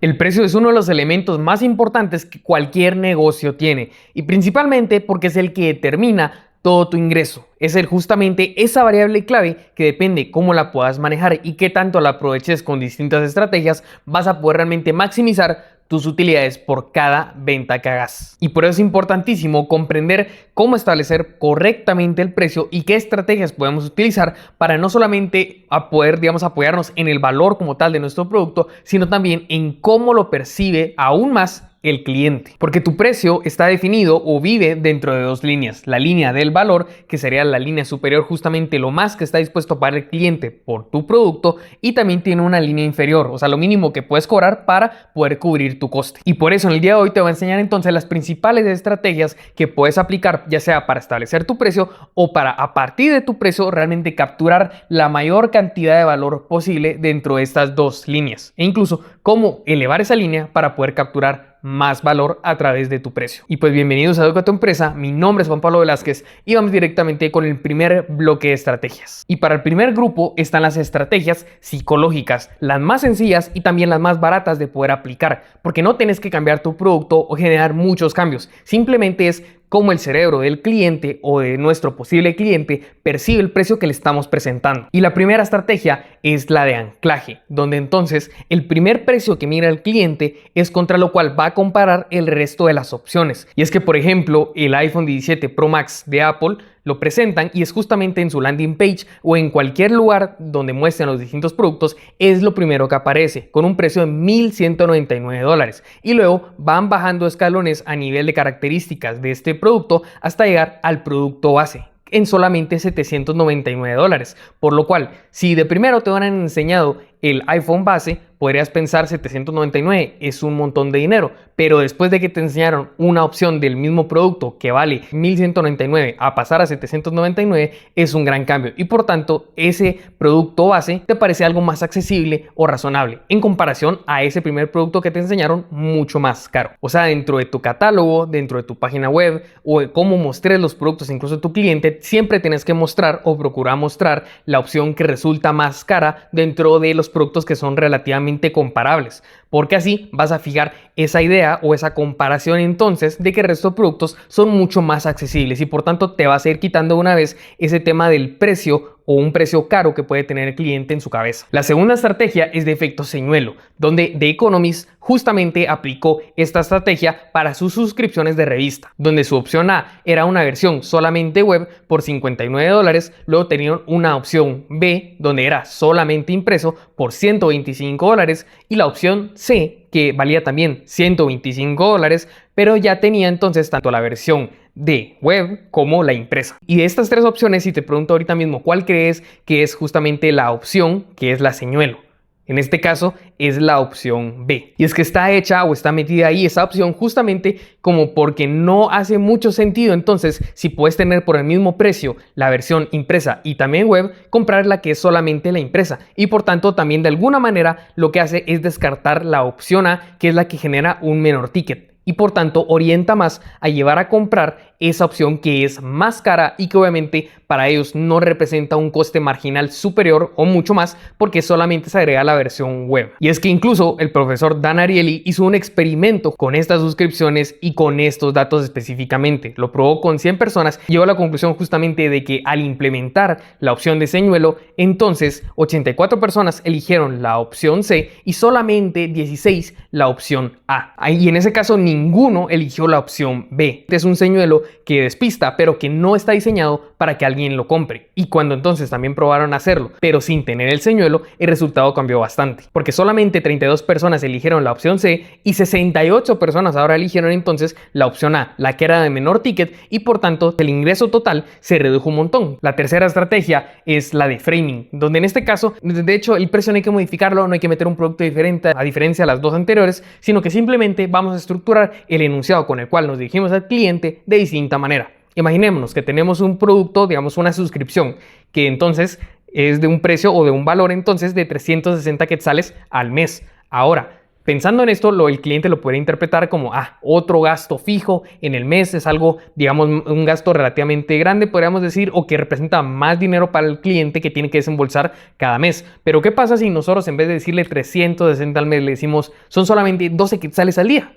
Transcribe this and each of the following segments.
El precio es uno de los elementos más importantes que cualquier negocio tiene, y principalmente porque es el que determina todo tu ingreso. Es justamente esa variable clave que depende cómo la puedas manejar y qué tanto la aproveches con distintas estrategias, vas a poder realmente maximizar tus utilidades por cada venta que hagas. Y por eso es importantísimo comprender cómo establecer correctamente el precio y qué estrategias podemos utilizar para no solamente poder, apoyarnos en el valor como tal de nuestro producto, sino también en cómo lo percibe aún más el cliente. Porque tu precio está definido o vive dentro de dos líneas. La línea del valor, que sería la línea superior, justamente lo más que está dispuesto a pagar el cliente por tu producto, y también tiene una línea inferior, o sea, lo mínimo que puedes cobrar para poder cubrir tu coste. Y por eso en el día de hoy te voy a enseñar entonces las principales estrategias que puedes aplicar, ya sea para establecer tu precio o para, a partir de tu precio, realmente capturar la mayor cantidad de valor posible dentro de estas dos líneas, e incluso cómo elevar esa línea para poder capturar más valor a través de tu precio. Y pues bienvenidos a Educa tu Empresa, mi nombre es Juan Pablo Velázquez y vamos directamente con el primer bloque de estrategias. Y para el primer grupo están las estrategias psicológicas, las más sencillas y también las más baratas de poder aplicar, porque no tienes que cambiar tu producto o generar muchos cambios, simplemente es cómo el cerebro del cliente o de nuestro posible cliente percibe el precio que le estamos presentando. Y la primera estrategia es la de anclaje, donde entonces el primer precio que mira el cliente es contra lo cual va a comparar el resto de las opciones. Y es que, por ejemplo, el iPhone 17 Pro Max de Apple lo presentan y es justamente en su landing page o en cualquier lugar donde muestren los distintos productos, es lo primero que aparece, con un precio de $1,199. Y luego van bajando escalones a nivel de características de este producto hasta llegar al producto base en solamente $799. Por lo cual, si de primero te han enseñado el iPhone base, podrías pensar $799 es un montón de dinero, pero después de que te enseñaron una opción del mismo producto que vale $1,199 a pasar a $799 es un gran cambio, y por tanto ese producto base te parece algo más accesible o razonable en comparación a ese primer producto que te enseñaron mucho más caro. O sea, dentro de tu catálogo, dentro de tu página web o de cómo mostres los productos incluso a tu cliente, siempre tienes que mostrar o procurar mostrar la opción que resulta más cara dentro de los productos que son relativamente comparables, porque así vas a fijar esa idea o esa comparación entonces de que el resto de productos son mucho más accesibles y por tanto te vas a ir quitando una vez ese tema del precio o un precio caro que puede tener el cliente en su cabeza. La segunda estrategia es de efecto señuelo, donde The Economist justamente aplicó esta estrategia para sus suscripciones de revista, donde su opción A era una versión solamente web por $59, luego tenían una opción B donde era solamente impreso por $125 y la opción C que valía también $125, pero ya tenía entonces tanto la versión de web como la impresa. Y de estas tres opciones, si te pregunto ahorita mismo cuál crees que es justamente la opción que es la señuelo, en este caso es la opción B. Y es que está hecha o está metida ahí esa opción justamente como porque no hace mucho sentido entonces, si puedes tener por el mismo precio la versión impresa y también web, comprar la que es solamente la impresa. Y por tanto también de alguna manera lo que hace es descartar la opción A, que es la que genera un menor ticket. Y por tanto orienta más a llevar a comprar esa opción que es más cara y que obviamente para ellos no representa un coste marginal superior o mucho más porque solamente se agrega la versión web. Y es que incluso el profesor Dan Ariely hizo un experimento con estas suscripciones y con estos datos específicamente. Lo probó con 100 personas y llegó a la conclusión justamente de que al implementar la opción de señuelo, entonces 84 personas eligieron la opción C y solamente 16 la opción A. Y en ese caso ninguno eligió la opción B. Es un señuelo que despista, pero que no está diseñado para que alguien lo compre. Y cuando entonces también probaron hacerlo, pero sin tener el señuelo, el resultado cambió bastante, porque solamente 32 personas eligieron la opción C y 68 personas ahora eligieron entonces la opción A, la que era de menor ticket, y por tanto el ingreso total se redujo un montón. La tercera estrategia es la de framing, donde en este caso, de hecho, el precio no hay que modificarlo, no hay que meter un producto diferente a diferencia de las dos anteriores, sino que simplemente vamos a estructurar el enunciado con el cual nos dirigimos al cliente de distinta manera. Imaginémonos que tenemos un producto, digamos una suscripción, que entonces es de un precio o de un valor entonces de 360 quetzales al mes. Ahora, Pensando en esto, el cliente lo puede interpretar como, otro gasto fijo en el mes, es algo, digamos, un gasto relativamente grande, podríamos decir, o que representa más dinero para el cliente que tiene que desembolsar cada mes. Pero ¿qué pasa si nosotros en vez de decirle 360 al mes, le decimos, son solamente 12 quetzales al día?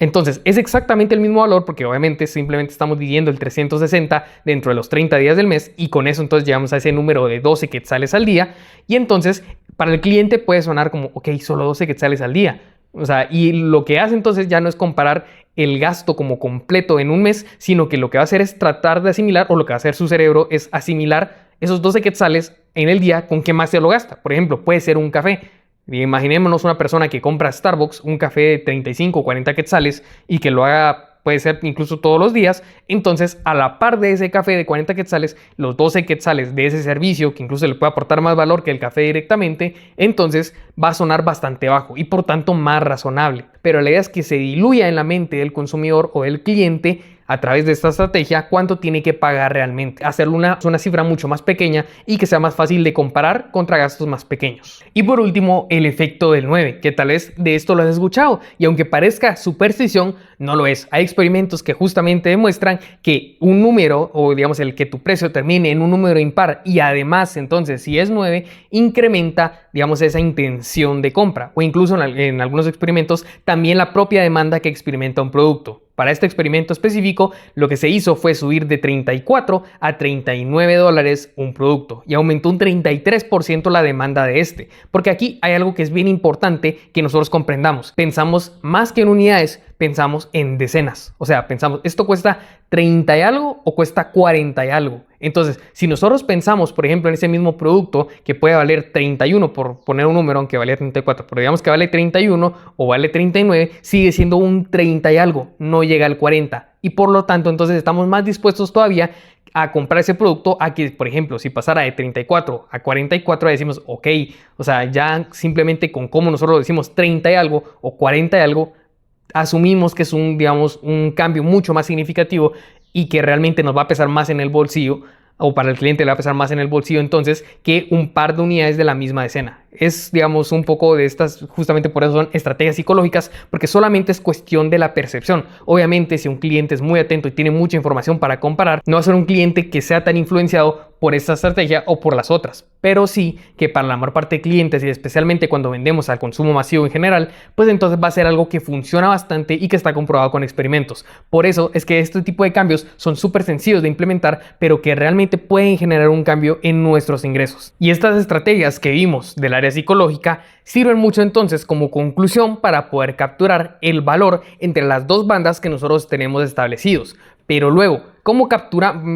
Entonces, es exactamente el mismo valor porque obviamente simplemente estamos dividiendo el 360 dentro de los 30 días del mes y con eso entonces llegamos a ese número de 12 quetzales al día y entonces para el cliente puede sonar como, ok, solo 12 quetzales al día. O sea, y lo que hace entonces ya no es comparar el gasto como completo en un mes, sino que lo que va a hacer es tratar de asimilar, o lo que va a hacer su cerebro es asimilar esos 12 quetzales en el día con qué más se lo gasta. Por ejemplo, puede ser un café. Imaginémonos una persona que compra Starbucks un café de 35 o 40 quetzales y que lo haga, puede ser incluso todos los días. Entonces, a la par de ese café de 40 quetzales, los 12 quetzales de ese servicio, que incluso le puede aportar más valor que el café directamente, entonces va a sonar bastante bajo y por tanto más razonable. Pero la idea es que se diluya en la mente del consumidor o del cliente a través de esta estrategia cuánto tiene que pagar realmente, hacerlo una cifra mucho más pequeña y que sea más fácil de comparar contra gastos más pequeños. Y por último, el efecto del 9, que tal vez de esto lo has escuchado y aunque parezca superstición, no lo es. Hay experimentos que justamente demuestran que un número, o digamos el que tu precio termine en un número impar y además entonces si es 9, incrementa digamos esa intención de compra o incluso en algunos experimentos también la propia demanda que experimenta un producto. Para este experimento específico, lo que se hizo fue subir de 34 a 39 dólares un producto y aumentó un 33% la demanda de este. Porque aquí hay algo que es bien importante que nosotros comprendamos. Pensamos más que en unidades, pensamos en decenas. O sea, pensamos, ¿esto cuesta 30 y algo o cuesta 40 y algo? Entonces, si nosotros pensamos, por ejemplo, en ese mismo producto que puede valer 31, por poner un número, aunque valía 34, pero digamos que vale 31 o vale 39, sigue siendo un 30 y algo, no llega al 40. Y por lo tanto, entonces estamos más dispuestos todavía a comprar ese producto a que, por ejemplo, si pasara de 34 a 44, decimos, ok, o sea, ya simplemente con cómo nosotros decimos 30 y algo o 40 y algo, asumimos que es digamos, un cambio mucho más significativo y que realmente nos va a pesar más en el bolsillo o para el cliente le va a pesar más en el bolsillo entonces que un par de unidades de la misma decena. Es, digamos, un poco de estas, justamente por eso son estrategias psicológicas, porque solamente es cuestión de la percepción. Obviamente, si un cliente es muy atento y tiene mucha información para comparar, no va a ser un cliente que sea tan influenciado por esta estrategia o por las otras. Pero sí que para la mayor parte de clientes y especialmente cuando vendemos al consumo masivo en general, pues entonces va a ser algo que funciona bastante y que está comprobado con experimentos. Por eso es que este tipo de cambios son súper sencillos de implementar, pero que realmente pueden generar un cambio en nuestros ingresos. Y estas estrategias que vimos del área psicológica sirven mucho entonces como conclusión para poder capturar el valor entre las dos bandas que nosotros tenemos establecidos. Pero luego,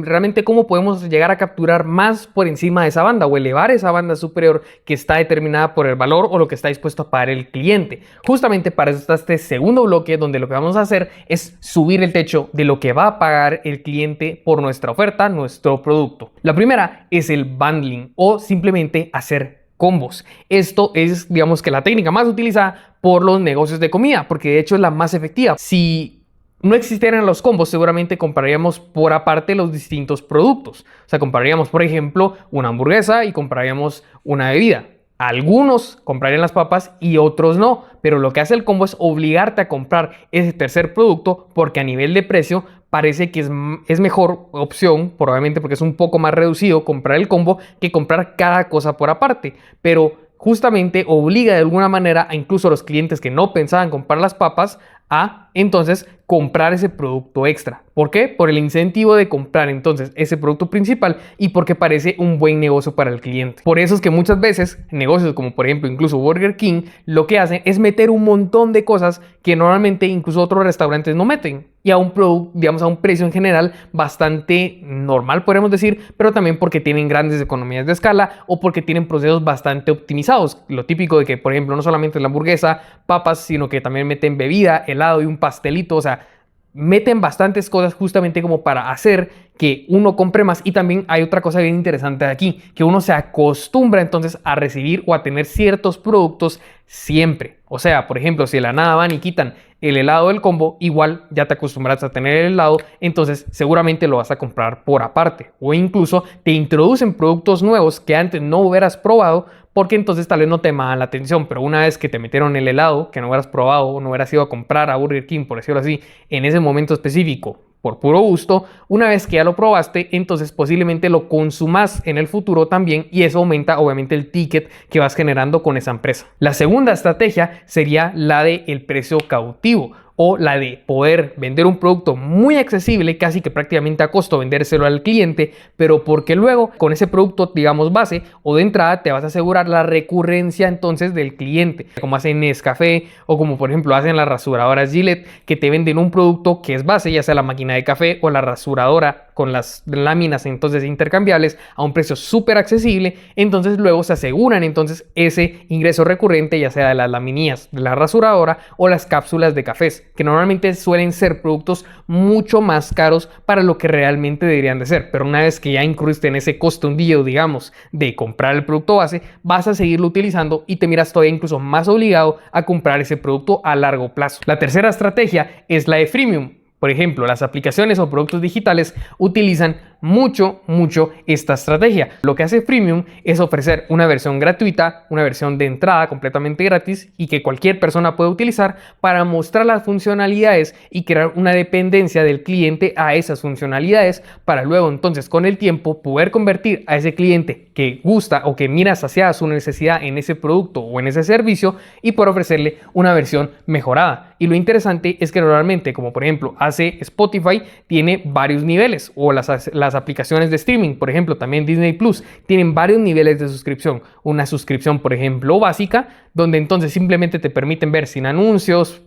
realmente cómo podemos llegar a capturar más por encima de esa banda o elevar esa banda superior que está determinada por el valor o lo que está dispuesto a pagar el cliente? Justamente para eso está este segundo bloque donde lo que vamos a hacer es subir el techo de lo que va a pagar el cliente por nuestra oferta, nuestro producto. La primera es el bundling o simplemente hacer combos. Esto es, digamos que la técnica más utilizada por los negocios de comida, porque de hecho es la más efectiva. Si no existieran los combos, seguramente compraríamos por aparte los distintos productos. O sea, compraríamos, por ejemplo, una hamburguesa y compraríamos una bebida. Algunos comprarían las papas y otros no, pero lo que hace el combo es obligarte a comprar ese tercer producto porque a nivel de precio parece que es mejor opción, probablemente porque es un poco más reducido comprar el combo que comprar cada cosa por aparte. Pero justamente obliga de alguna manera a incluso a los clientes que no pensaban comprar las papas a entonces comprar ese producto extra. ¿Por qué? Por el incentivo de comprar entonces ese producto principal y porque parece un buen negocio para el cliente. Por eso es que muchas veces negocios como por ejemplo incluso Burger King lo que hacen es meter un montón de cosas que normalmente incluso otros restaurantes no meten y a un producto, digamos a un precio en general bastante normal podríamos decir, pero también porque tienen grandes economías de escala o porque tienen procesos bastante optimizados. Lo típico de que por ejemplo no solamente la hamburguesa, papas, sino que también meten bebida, helado y un pastelito, o sea, meten bastantes cosas justamente como para hacer que uno compre más. Y también hay otra cosa bien interesante de aquí, que uno se acostumbra entonces a recibir o a tener ciertos productos siempre. O sea, por ejemplo, si de la nada van y quitan el helado del combo, igual ya te acostumbras a tener el helado, entonces seguramente lo vas a comprar por aparte. O incluso te introducen productos nuevos que antes no hubieras probado, porque entonces tal vez no te llaman la atención, pero una vez que te metieron el helado que no hubieras probado o no hubieras ido a comprar a Burger King, por decirlo así, en ese momento específico, por puro gusto, una vez que ya lo probaste, entonces posiblemente lo consumas en el futuro también, y eso aumenta obviamente el ticket que vas generando con esa empresa. La segunda estrategia sería la de el precio cautivo, o la de poder vender un producto muy accesible, casi que prácticamente a costo vendérselo al cliente, pero porque luego con ese producto, digamos, base o de entrada, te vas a asegurar la recurrencia entonces del cliente, como hacen Nescafé o como por ejemplo hacen las rasuradoras Gillette, que te venden un producto que es base, ya sea la máquina de café o la rasuradora con las láminas entonces intercambiables a un precio súper accesible. Entonces luego se aseguran entonces ese ingreso recurrente, ya sea de las laminillas de la rasuradora o las cápsulas de cafés, que normalmente suelen ser productos mucho más caros para lo que realmente deberían de ser. Pero una vez que ya incurriste en ese coste hundido, digamos, de comprar el producto base, vas a seguirlo utilizando y te miras todavía incluso más obligado a comprar ese producto a largo plazo. La tercera estrategia es la de freemium. Por ejemplo, las aplicaciones o productos digitales utilizan mucho esta estrategia. Lo que hace Freemium es ofrecer una versión gratuita, una versión de entrada completamente gratis y que cualquier persona puede utilizar para mostrar las funcionalidades y crear una dependencia del cliente a esas funcionalidades, para luego entonces con el tiempo poder convertir a ese cliente que gusta o que mira saciada su necesidad en ese producto o en ese servicio y por ofrecerle una versión mejorada. Y lo interesante es que normalmente, como por ejemplo hace Spotify, tiene varios niveles, o las aplicaciones de streaming, por ejemplo también Disney Plus, tienen varios niveles de suscripción. Una suscripción por ejemplo básica, donde entonces simplemente te permiten ver sin anuncios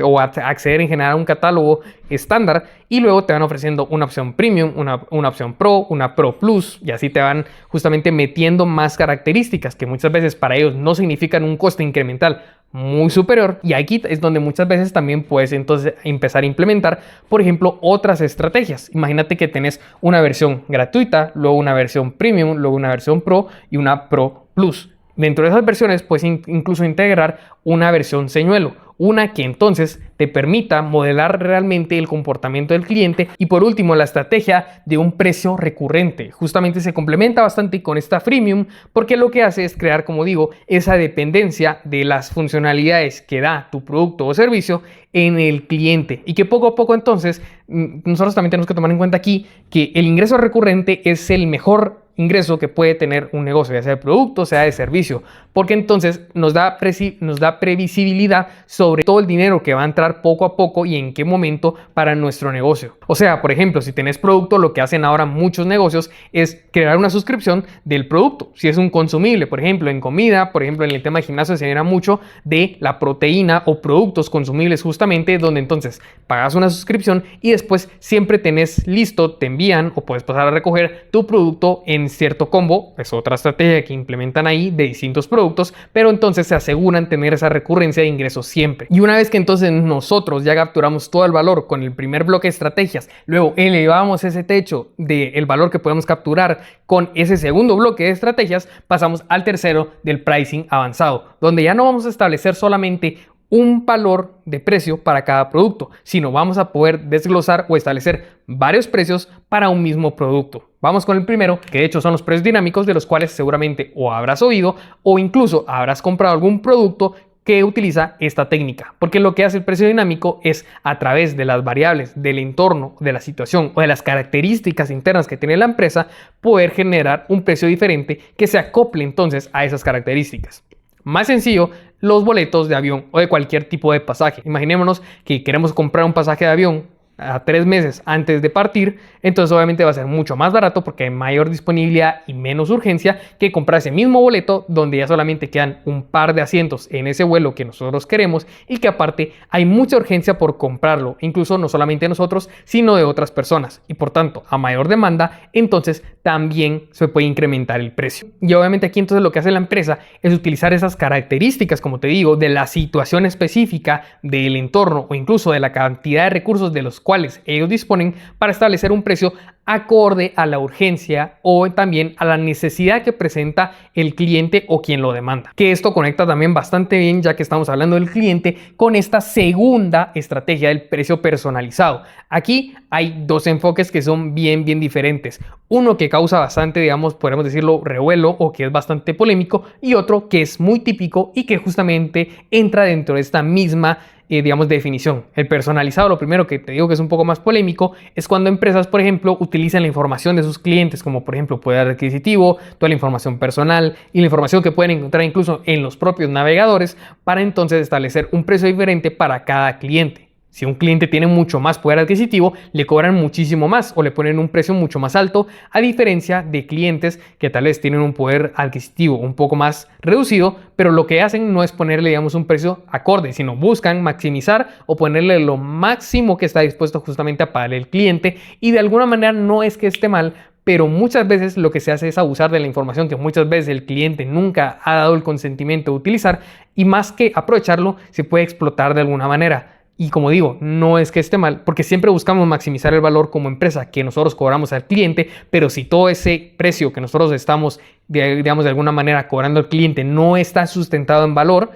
o acceder en general a un catálogo estándar, y luego te van ofreciendo una opción premium, una opción pro, una pro plus, y así te van justamente metiendo más características que muchas veces para ellos no significan un coste incremental muy superior. Y aquí es donde muchas veces también puedes entonces empezar a implementar, por ejemplo, otras estrategias. Imagínate que tenés una versión gratuita, luego una versión premium, luego una versión pro y una pro plus. Dentro de esas versiones puedes incluso integrar una versión señuelo, una que entonces te permita modelar realmente el comportamiento del cliente. Y por último, la estrategia de un precio recurrente. Justamente se complementa bastante con esta freemium, porque lo que hace es crear, como digo, esa dependencia de las funcionalidades que da tu producto o servicio en el cliente, y que poco a poco entonces nosotros también tenemos que tomar en cuenta aquí que el ingreso recurrente es el mejor ingreso que puede tener un negocio, ya sea de producto, sea de servicio, porque entonces nos da previsibilidad sobre todo el dinero que va a entrar poco a poco y en qué momento para nuestro negocio. O sea, por ejemplo, si tenés producto, lo que hacen ahora muchos negocios es crear una suscripción del producto. Si es un consumible, por ejemplo, en comida, por ejemplo, en el tema de gimnasio se genera mucho de la proteína o productos consumibles, justamente donde entonces pagas una suscripción y después siempre tenés listo, te envían o puedes pasar a recoger tu producto en cierto combo. Es otra estrategia que implementan ahí de distintos productos, pero entonces se aseguran tener esa recurrencia de ingresos siempre. Y una vez que entonces nosotros ya capturamos todo el valor con el primer bloque de estrategias, luego elevamos ese techo del valor que podemos capturar con ese segundo bloque de estrategias, pasamos al tercero del pricing avanzado, donde ya no vamos a establecer solamente un valor de precio para cada producto, sino vamos a poder desglosar o establecer varios precios para un mismo producto. Vamos con el primero, que de hecho son los precios dinámicos, de los cuales seguramente o habrás oído o incluso habrás comprado algún producto que utiliza esta técnica, porque lo que hace el precio dinámico es, a través de las variables del entorno, de la situación o de las características internas que tiene la empresa, poder generar un precio diferente que se acople entonces a esas características. Más sencillo, los boletos de avión o de cualquier tipo de pasaje. Imaginémonos que queremos comprar un pasaje de avión a 3 meses antes de partir, entonces obviamente va a ser mucho más barato porque hay mayor disponibilidad y menos urgencia que comprar ese mismo boleto donde ya solamente quedan un par de asientos en ese vuelo que nosotros queremos, y que aparte hay mucha urgencia por comprarlo, incluso no solamente nosotros sino de otras personas, y por tanto a mayor demanda entonces también se puede incrementar el precio. Y obviamente aquí entonces lo que hace la empresa es utilizar esas características, como te digo, de la situación específica del entorno o incluso de la cantidad de recursos de los cuales ellos disponen para establecer un precio acorde a la urgencia o también a la necesidad que presenta el cliente o quien lo demanda. Que esto conecta también bastante bien, ya que estamos hablando del cliente, con esta segunda estrategia del precio personalizado. Aquí hay dos enfoques que son bien diferentes. Uno que causa bastante, digamos, podemos decirlo, revuelo o que es bastante polémico, y otro que es muy típico y que justamente entra dentro de esta misma digamos, definición. El personalizado, lo primero que te digo que es un poco más polémico, es cuando empresas, por ejemplo, utilizan la información de sus clientes, como por ejemplo poder adquisitivo, toda la información personal y la información que pueden encontrar incluso en los propios navegadores, para entonces establecer un precio diferente para cada cliente. Si un cliente tiene mucho más poder adquisitivo, le cobran muchísimo más o le ponen un precio mucho más alto, a diferencia de clientes que tal vez tienen un poder adquisitivo un poco más reducido, pero lo que hacen no es ponerle, digamos, un precio acorde, sino buscan maximizar o ponerle lo máximo que está dispuesto justamente a pagar el cliente, y de alguna manera no es que esté mal, pero muchas veces lo que se hace es abusar de la información que muchas veces el cliente nunca ha dado el consentimiento de utilizar, y más que aprovecharlo, se puede explotar de alguna manera. Y como digo, no es que esté mal, porque siempre buscamos maximizar el valor como empresa que nosotros cobramos al cliente, pero si todo ese precio que nosotros estamos, digamos, de alguna manera cobrando al cliente no está sustentado en valor,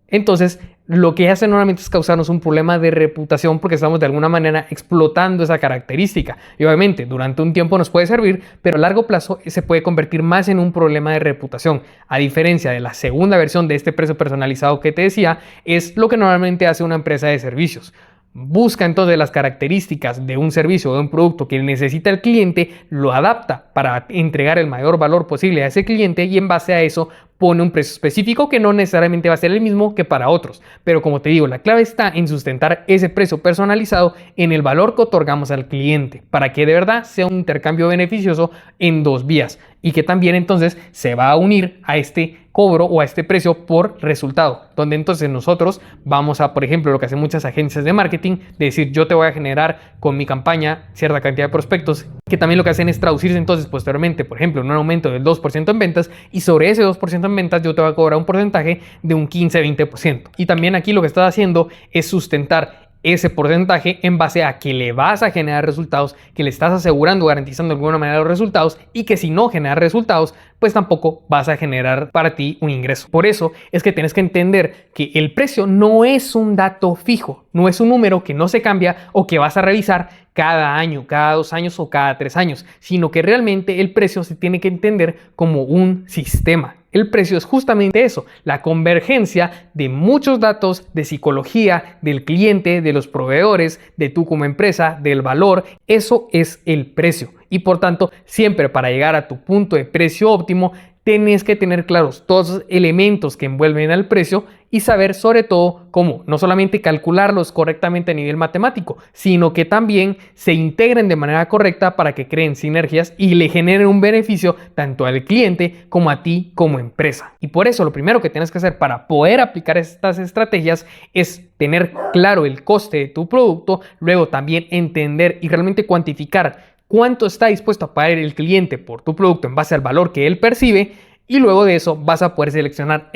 entonces lo que hace normalmente es causarnos un problema de reputación, porque estamos de alguna manera explotando esa característica. Y obviamente durante un tiempo nos puede servir, pero a largo plazo se puede convertir más en un problema de reputación. A diferencia de la segunda versión de este precio personalizado que te decía, es lo que normalmente hace una empresa de servicios. Busca entonces las características de un servicio o de un producto que necesita el cliente, lo adapta para entregar el mayor valor posible a ese cliente, y en base a eso pone un precio específico que no necesariamente va a ser el mismo que para otros. Pero como te digo, la clave está en sustentar ese precio personalizado en el valor que otorgamos al cliente, para que de verdad sea un intercambio beneficioso en dos vías, y que también entonces se va a unir a este cobro o a este precio por resultado, donde entonces nosotros vamos a, por ejemplo, lo que hacen muchas agencias de marketing, de decir yo te voy a generar con mi campaña cierta cantidad de prospectos, que también lo que hacen es traducirse entonces posteriormente, por ejemplo, en un aumento del 2% en ventas, y sobre ese 2% en ventas yo te voy a cobrar un porcentaje de un 15-20%. Y también aquí lo que estás haciendo es sustentar ese porcentaje en base a que le vas a generar resultados, que le estás asegurando, garantizando de alguna manera los resultados, y que si no generas resultados, pues tampoco vas a generar para ti un ingreso. Por eso es que tienes que entender que el precio no es un dato fijo, no es un número que no se cambia o que vas a revisar cada año, cada 2 años o cada 3 años, sino que realmente el precio se tiene que entender como un sistema. El precio es justamente eso, la convergencia de muchos datos de psicología, del cliente, de los proveedores, de tú como empresa, del valor. Eso es el precio. Y por tanto, siempre para llegar a tu punto de precio óptimo, tienes que tener claros todos los elementos que envuelven al precio y saber sobre todo cómo no solamente calcularlos correctamente a nivel matemático, sino que también se integren de manera correcta para que creen sinergias y le generen un beneficio tanto al cliente como a ti como empresa. Y por eso lo primero que tienes que hacer para poder aplicar estas estrategias es tener claro el coste de tu producto, luego también entender y realmente cuantificar cuánto está dispuesto a pagar el cliente por tu producto en base al valor que él percibe, y luego de eso vas a poder seleccionar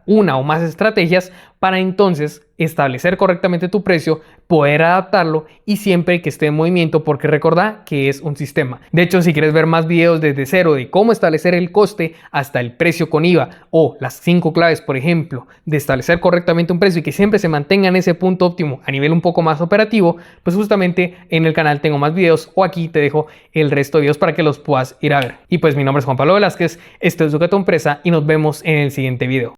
una o más estrategias para entonces establecer correctamente tu precio, poder adaptarlo y siempre que esté en movimiento, porque recordá que es un sistema. De hecho, si quieres ver más videos desde cero de cómo establecer el coste hasta el precio con IVA, o las 5 claves, por ejemplo, de establecer correctamente un precio y que siempre se mantenga en ese punto óptimo a nivel un poco más operativo, pues justamente en el canal tengo más videos, o aquí te dejo el resto de videos para que los puedas ir a ver. Y pues mi nombre es Juan Pablo Velázquez, esto es Educa tu Empresa y nos vemos en el siguiente video.